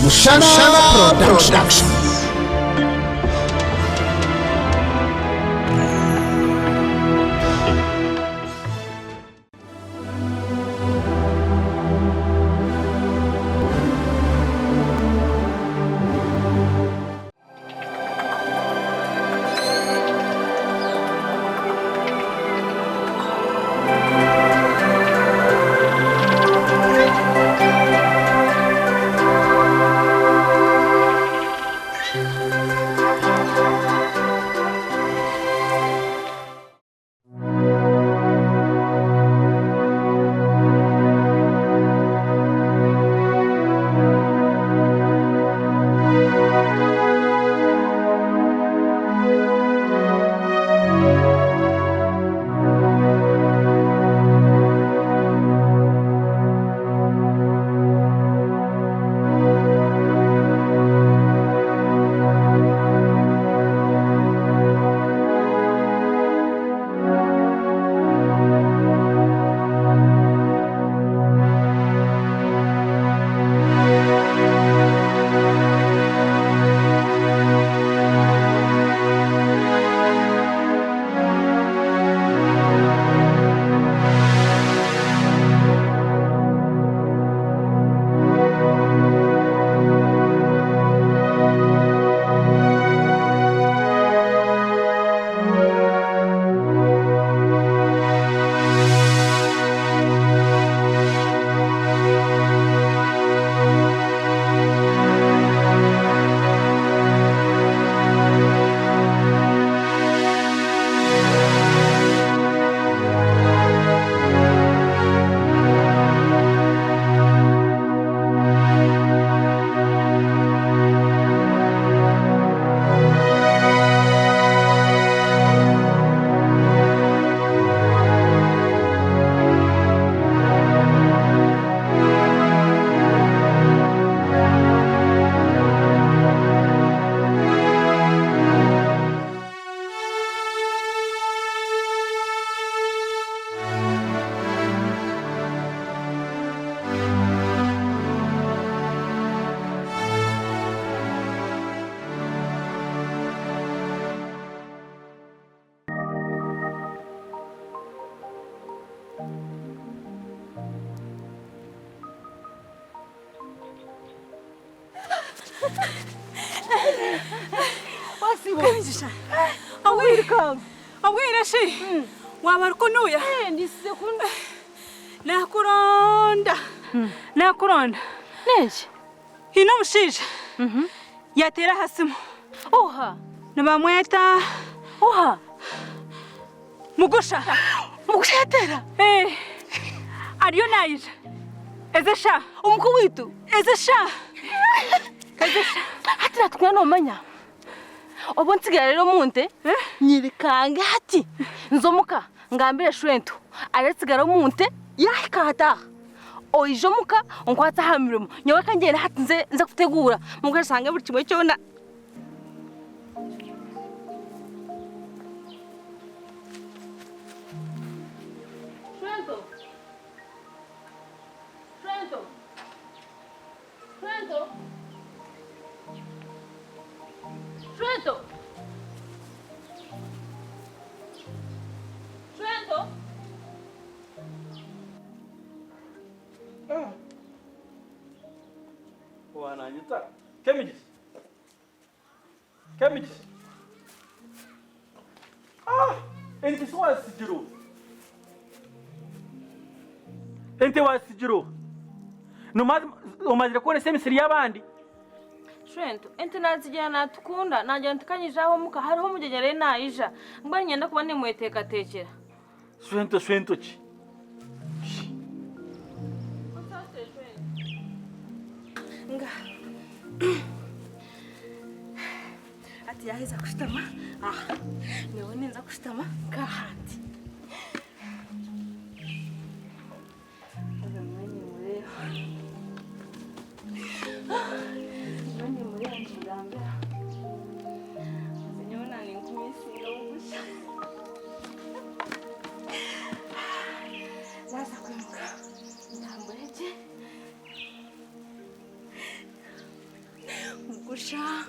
Mushana Production. Kyomukazi. Awirika. Awira shi. Wabarkunuya. Ndisize kun. Nakuronda. Nakuronda. Neje. Hino mushija. Yatera hasimu. Oha. Nabamweta. Oha. Mugusha. Mugusha yatera. Ariyo nayije. Ezesha. Umukwe witu. Ezesha. Ezesha. Hatira tukwana omanya. Obonsigara rero munte nyirikange hati nzomuka ngambire shwento aretsigara munte yahikata oijomuka onkwata hamirimo nyowe kangene hati nze kutegura mugwe sange buri kimwe cyona shwento shwento shwento Shwento! Shwento! Banyakitara. Kyomukazi. Kyomukazi. Ente wasigiro. Ente wasigiro. Umaze kubona semisiri y'abandi. Shwento, ente nazijya natukunda najya ntikanyijaho muka hariho mugenyere nayija ngba nyenda kuba nemweteka tekera. Shwento ki? Nga. Ati yaheza kushitama. Niwe ninza kushitama kahandi. Musha.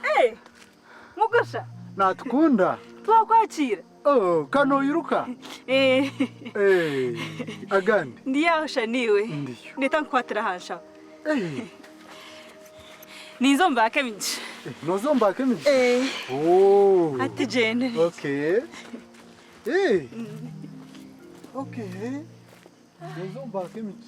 Hey, Mugusha. Natukunda. Twakwakira. Oh, kano yiruka. Agandi. Ndiyasha niwe. Ndiyo. Nitankwatira hansha. Eh. Nizo mbake minji. Nozomba kemiji. Oh. Ati jene. Okay. Okay. Nozomba kemiji.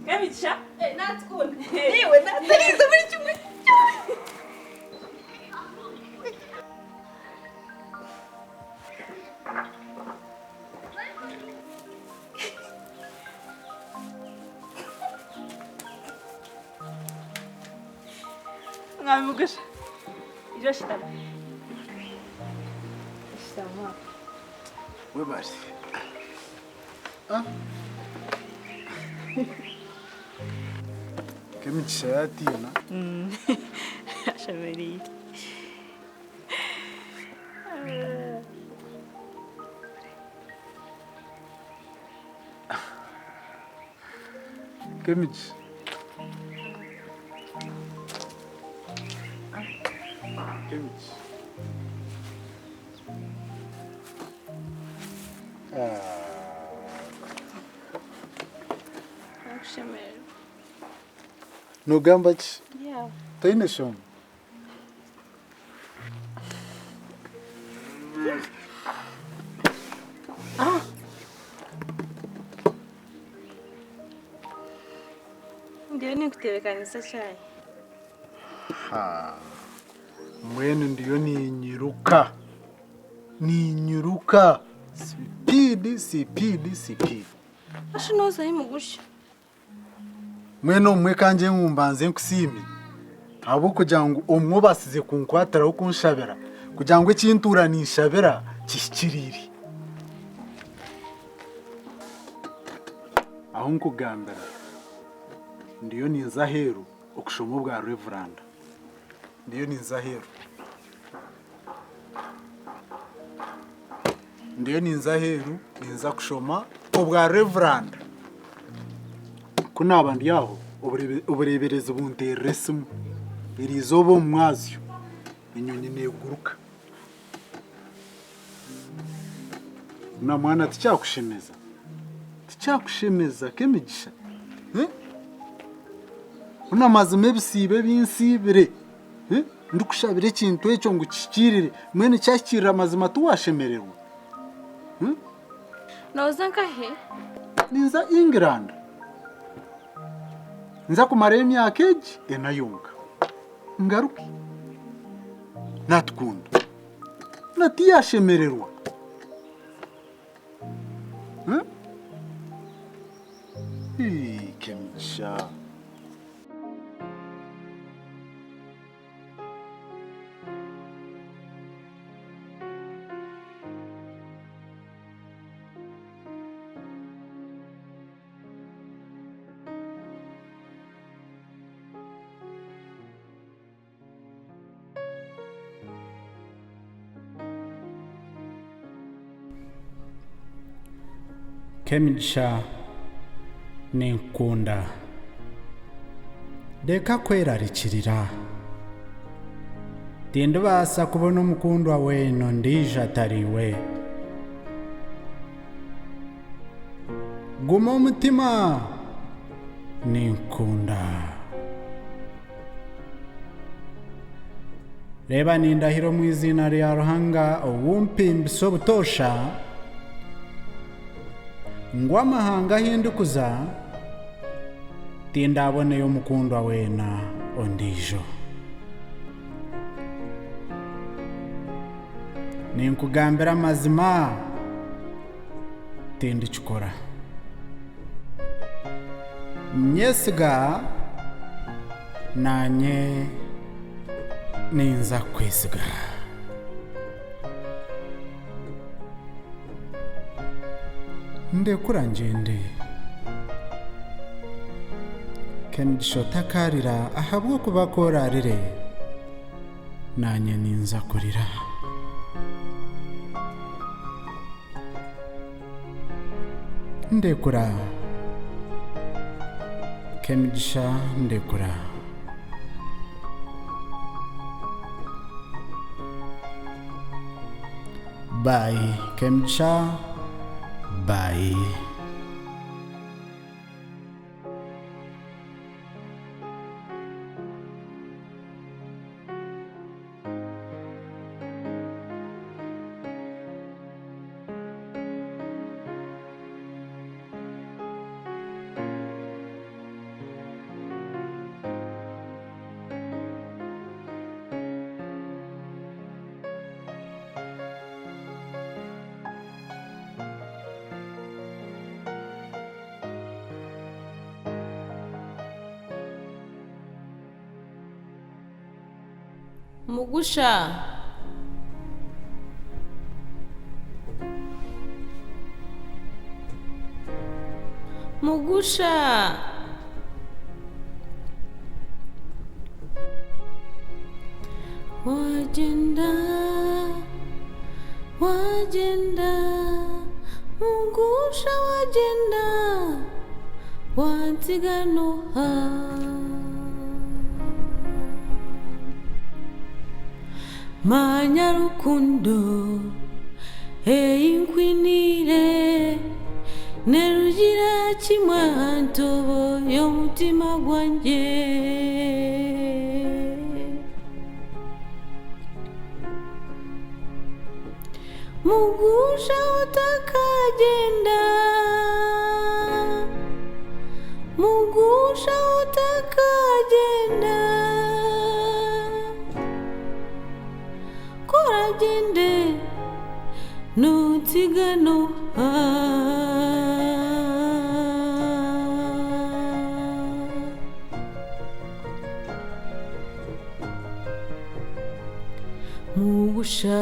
Kemicha? Natukunda. Niwe natarize muri kimwe. Mwami Mugusha. Ijo shitama. Shitama. We basi. Kemiji shayatina. Shameri. Kemiji. Kemiji. Shameri. Nogamba ki? Yeah. Toine shoma. Ndiyo nikuterekanisa chai. Mwene ndiyo ninyiruka. Ninyiruka. Sipidi. Ashinoza Mugusha. Mwene omwe kanje nkumbanze nkusimi. Abo kugira ngo omwo basize kunkwatiraho kunshabera. Kugira ngo ikintura nishabera kishikiriri. Aho nkugambira. Ndiyo ninza heru okushoma bwa Reverend. Ndiyo ninza heru. Ndiyo ninza heru, ninza kushoma obwa Reverend. Kuna abandi yaho uburebereze bunteresimu. Irizobo mwazyo. Inyoni neguruka. Na mwana ticyakushemeza. Ticyakushemeza kemigisha. Una mazime bisibe binsibire. Ndikushabire kintu echo ngo kikirire. Mwene cyakirira amazima tuwashemererwa. Noza nkahe? Ninza England. Nza kumara emyaka egi enayonga. Ngaruki. Natukunda. Natiyashemererwa. Kemigisha. Kemigisha nenkunda deka kwerarikirira tindibasa kubona omukundwa weno ndija atariwe guma omutima nenkunda reba nindahiro mu izina rya Ruhanga owumpimbisa obutosha ngwa amahanga ahindukuza tindaboneye omukundwa wena ondijo ninkugambira amazima tindikikora nyesiga nanye ninza kwesiga ndekura ngende Kemigisha takarira ahabwo kuba korarire nanye ninza kurira ndekura Kemigisha ndekura bye Kemigisha bye. Mugusha. Mugusha. Wajenda. Mugusha wajenda. Wantiganoha. Manyarukundo einkwinire nerugira kimwe ntobo y'omutima gwanjye mugusha utakagenda mugusha utakagenda koragende nutigano mugusha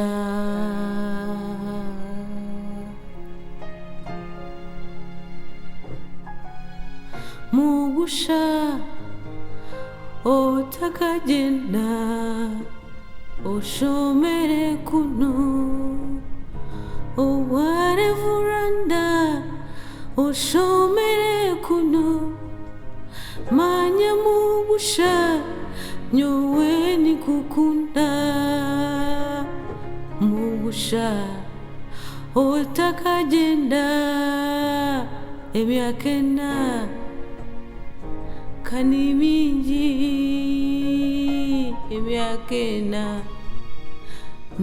mugusha otakagenda oshomere kuno owarevuranda oshomere kuno manya mugusha nyowe nikukunda mugusha otakagenda emyakena kanimingi emyakena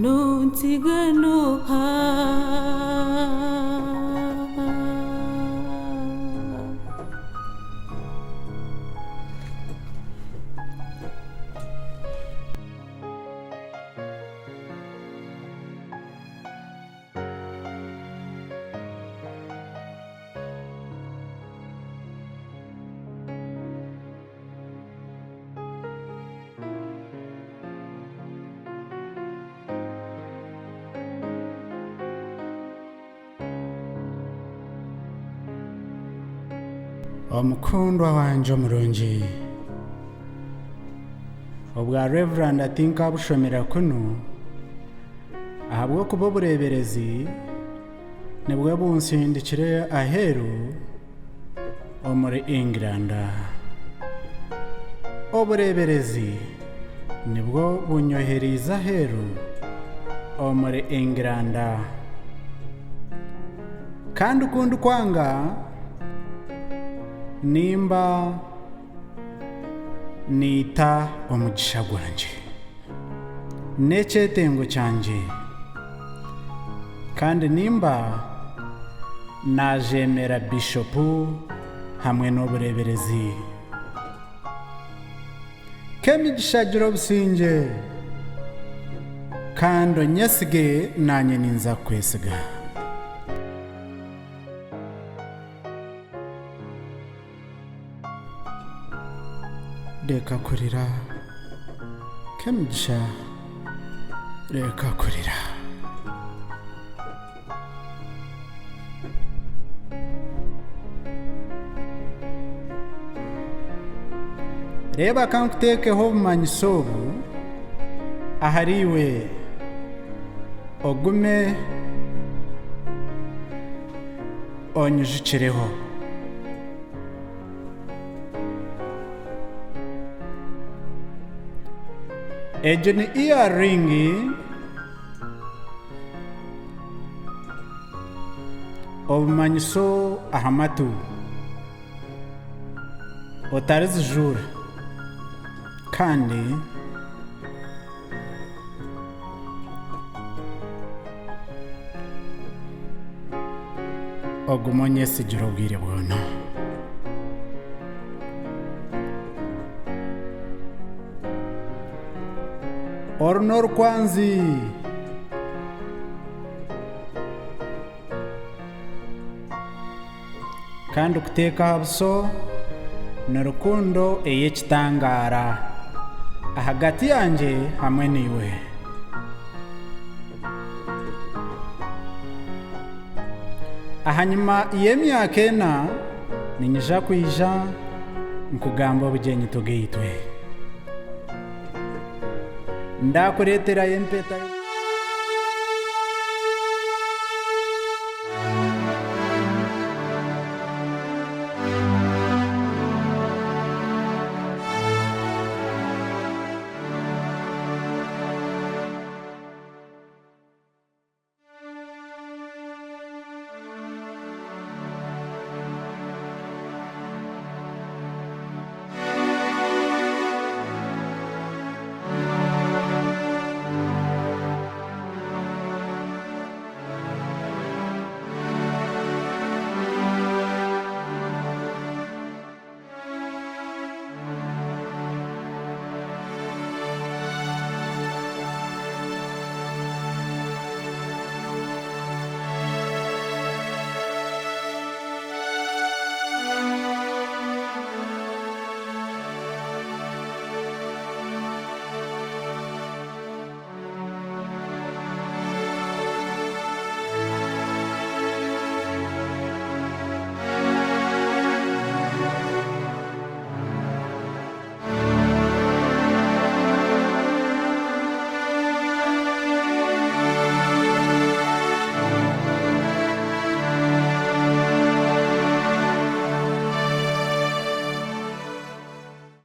nontigano omukundwa wanje omurungi obwa Reverend atinka bushomera kuno ahabw'okuba obureberezi nibwo bunsindikire aheru omuri England obureberezi nibwo bunyoheriza aheru omuri England kandi ukundi kwanga nimba nita omugisha gwanje n'ekyetengo kyanje kandi nimba najemera bishopu hamwe n'obureberezi k'emigisha gira obusinge kandi onyesige nanye ninza kwesiga reka kurira k'emigisha reka kurira reba kankuteekeho obumanyiso obu ahariwe ogume onyujukireho egyo ni earring obumanyiso aha matu otarizijura kandi ogume onyesigira obwire bwona oru n'orukwanzi kandi okuteeka aha buso n'orukundo ey'ekitangara ahagati yange hamwe niwe ahanyuma y'emyaka ena ninyija kwija nkugamba obugyenyi tugaitwe ndakureetera empeta